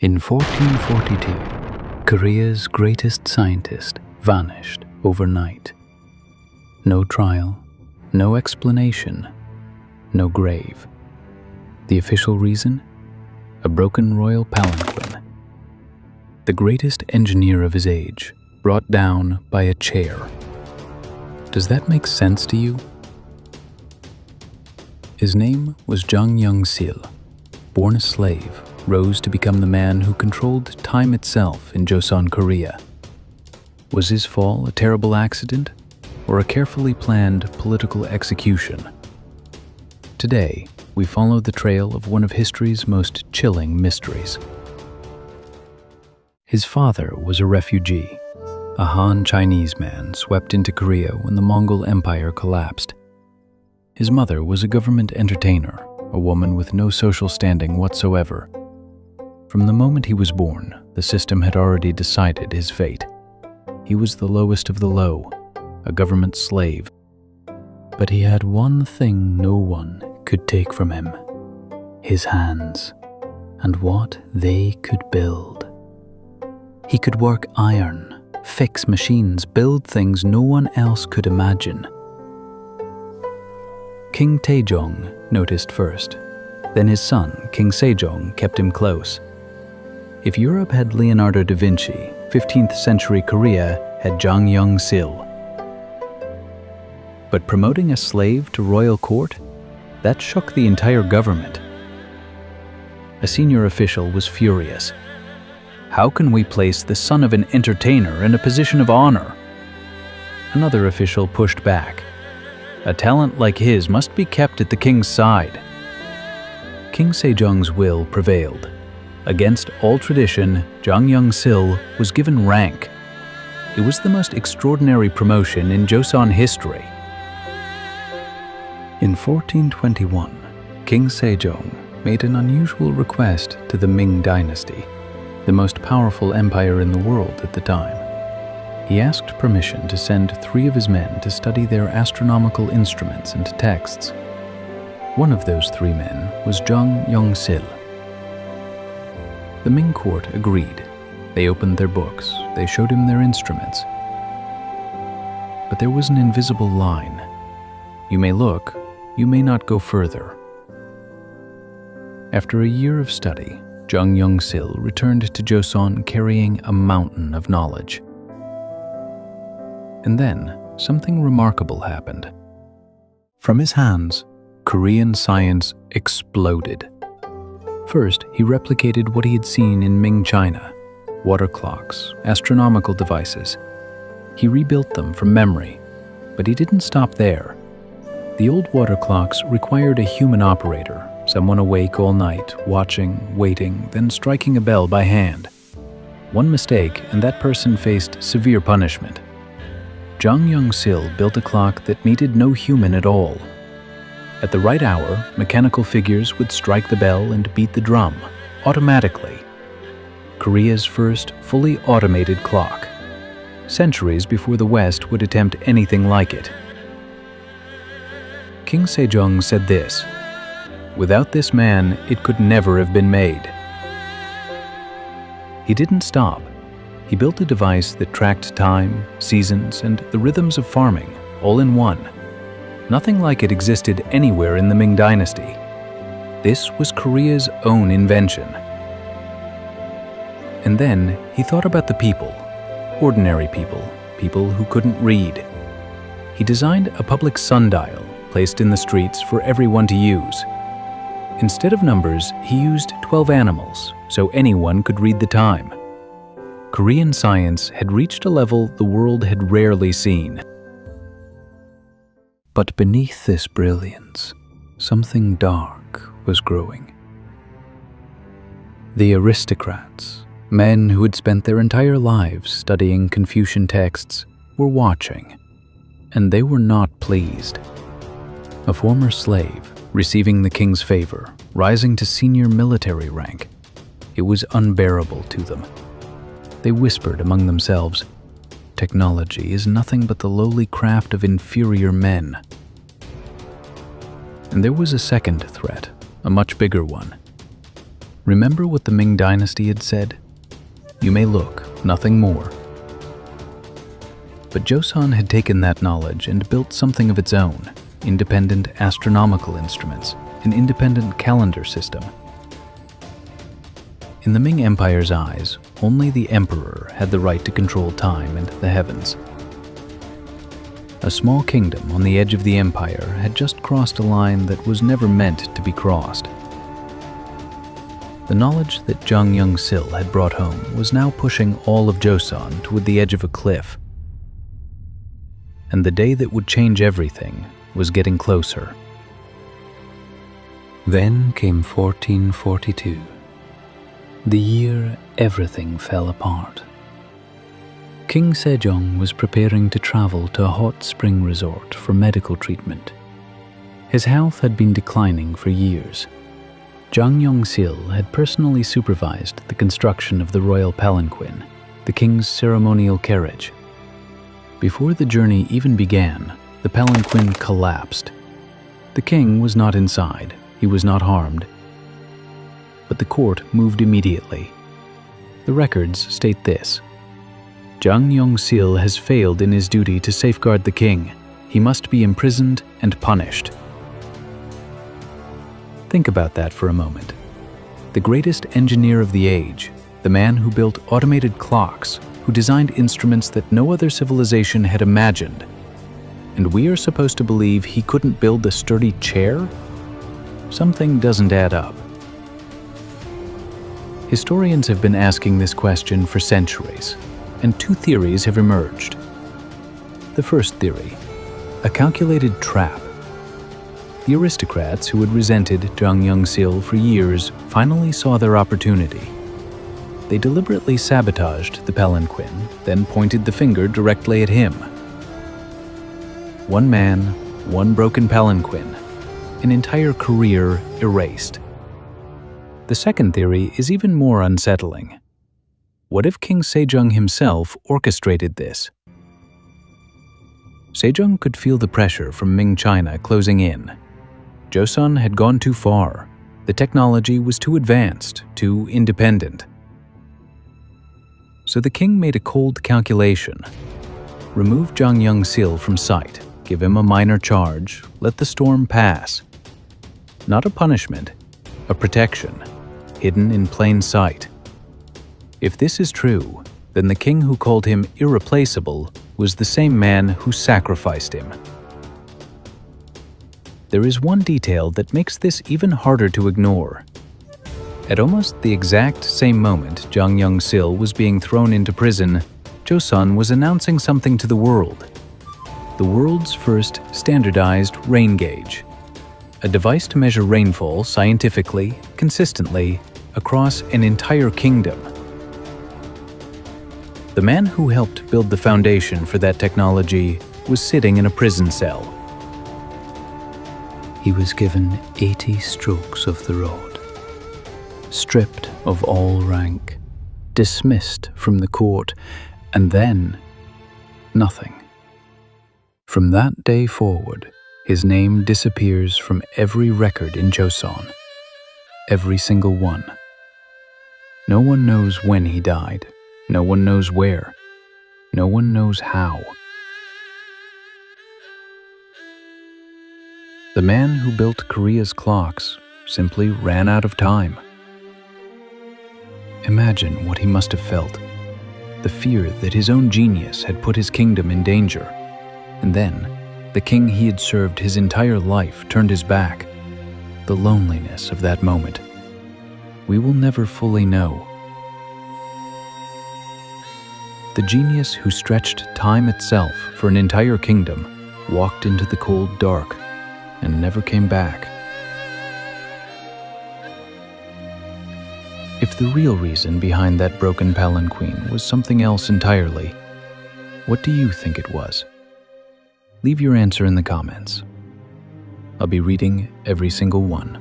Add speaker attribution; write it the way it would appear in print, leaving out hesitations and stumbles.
Speaker 1: In 1442, Korea's greatest scientist vanished overnight. No trial, no explanation, no grave. The official reason? A broken royal palanquin. The greatest engineer of his age, brought down by a chair. Does that make sense to you? His name was Jang Yeong-sil. Born a slave, rose to become the man who controlled time itself in Joseon Korea. Was his fall a terrible accident or a carefully planned political execution? Today, we follow the trail of one of history's most chilling mysteries. His father was a refugee, a Han Chinese man swept into Korea when the Mongol Empire collapsed. His mother was a government entertainer, a woman with no social standing whatsoever. From the moment he was born, the system had already decided his fate. He was the lowest of the low, a government slave. But he had one thing no one could take from him: his hands, and what they could build. He could work iron, fix machines, build things no one else could imagine. King Sejong noticed first. Then his son, King Sejong, kept him close. If Europe had Leonardo da Vinci, 15th century Korea had Jang Yeong-sil. But promoting a slave to royal court? That shook the entire government. A senior official was furious. How can we place the son of an entertainer in a position of honor? Another official pushed back. A talent like his must be kept at the king's side. King Sejong's will prevailed. Against all tradition, Jang Yeong-sil was given rank. It was the most extraordinary promotion in Joseon history. In 1421, King Sejong made an unusual request to the Ming Dynasty, the most powerful empire in the world at the time. He asked permission to send 3 of his men to study their astronomical instruments and texts. One of those 3 men was Jang Yeong-sil. The Ming court agreed. They opened their books. They showed him their instruments. But there was an invisible line. You may look, you may not go further. After a year of study, Jang Yeong-sil returned to Joseon carrying a mountain of knowledge. And then, something remarkable happened. From his hands, Korean science exploded. First, he replicated what he had seen in Ming China: water clocks, astronomical devices. He rebuilt them from memory, but he didn't stop there. The old water clocks required a human operator, someone awake all night, watching, waiting, then striking a bell by hand. One mistake, and that person faced severe punishment. Jang Yeong-sil built a clock that needed no human at all. At the right hour, mechanical figures would strike the bell and beat the drum, automatically. Korea's first fully automated clock, centuries before the West would attempt anything like it. King Sejong said this: "Without this man, it could never have been made." He didn't stop. He built a device that tracked time, seasons, and the rhythms of farming, all in one. Nothing like it existed anywhere in the Ming Dynasty. This was Korea's own invention. And then he thought about the people, ordinary people, people who couldn't read. He designed a public sundial placed in the streets for everyone to use. Instead of numbers, he used 12 animals, so anyone could read the time. Korean science had reached a level the world had rarely seen. But beneath this brilliance, something dark was growing. The aristocrats, men who had spent their entire lives studying Confucian texts, were watching, and they were not pleased. A former slave, receiving the king's favor, rising to senior military rank, it was unbearable to them. They whispered among themselves, "Technology is nothing but the lowly craft of inferior men." And there was a second threat, a much bigger one. Remember what the Ming Dynasty had said? You may look, nothing more. But Joseon had taken that knowledge and built something of its own, independent astronomical instruments, an independent calendar system. In the Ming Empire's eyes, only the emperor had the right to control time and the heavens. A small kingdom on the edge of the empire had just crossed a line that was never meant to be crossed. The knowledge that Jang Yeong-sil had brought home was now pushing all of Joseon toward the edge of a cliff. And the day that would change everything was getting closer. Then came 1442. The year everything fell apart. King Sejong was preparing to travel to a hot spring resort for medical treatment. His health had been declining for years. Jang Yeong-sil had personally supervised the construction of the royal palanquin, the king's ceremonial carriage. Before the journey even began, the palanquin collapsed. The king was not inside, he was not harmed. But the court moved immediately. The records state this: Jang Yeong-sil has failed in his duty to safeguard the king. He must be imprisoned and punished. Think about that for a moment. The greatest engineer of the age, the man who built automated clocks, who designed instruments that no other civilization had imagined. And we are supposed to believe he couldn't build a sturdy chair? Something doesn't add up. Historians have been asking this question for centuries, and two theories have emerged. The first theory, a calculated trap. The aristocrats who had resented Jang Yeong-sil for years finally saw their opportunity. They deliberately sabotaged the palanquin, then pointed the finger directly at him. One man, one broken palanquin, an entire career erased. The second theory is even more unsettling. What if King Sejong himself orchestrated this? Sejong could feel the pressure from Ming China closing in. Joseon had gone too far. The technology was too advanced, too independent. So the king made a cold calculation. Remove Jang Yeong-sil from sight, give him a minor charge, let the storm pass. Not a punishment, a protection, hidden in plain sight. If this is true, then the king who called him irreplaceable was the same man who sacrificed him. There is one detail that makes this even harder to ignore. At almost the exact same moment Jang Yeong-sil was being thrown into prison, Joseon was announcing something to the world. The world's first standardized rain gauge. A device to measure rainfall scientifically, consistently, across an entire kingdom. The man who helped build the foundation for that technology was sitting in a prison cell. He was given 80 strokes of the rod, stripped of all rank, dismissed from the court, and then nothing. From that day forward, his name disappears from every record in Joseon. Every single one. No one knows when he died. No one knows where. No one knows how. The man who built Korea's clocks simply ran out of time. Imagine what he must have felt. The fear that his own genius had put his kingdom in danger. And then, the king he had served his entire life turned his back. The loneliness of that moment. We will never fully know. The genius who stretched time itself for an entire kingdom walked into the cold dark and never came back. If the real reason behind that broken palanquin was something else entirely, what do you think it was? Leave your answer in the comments. I'll be reading every single one.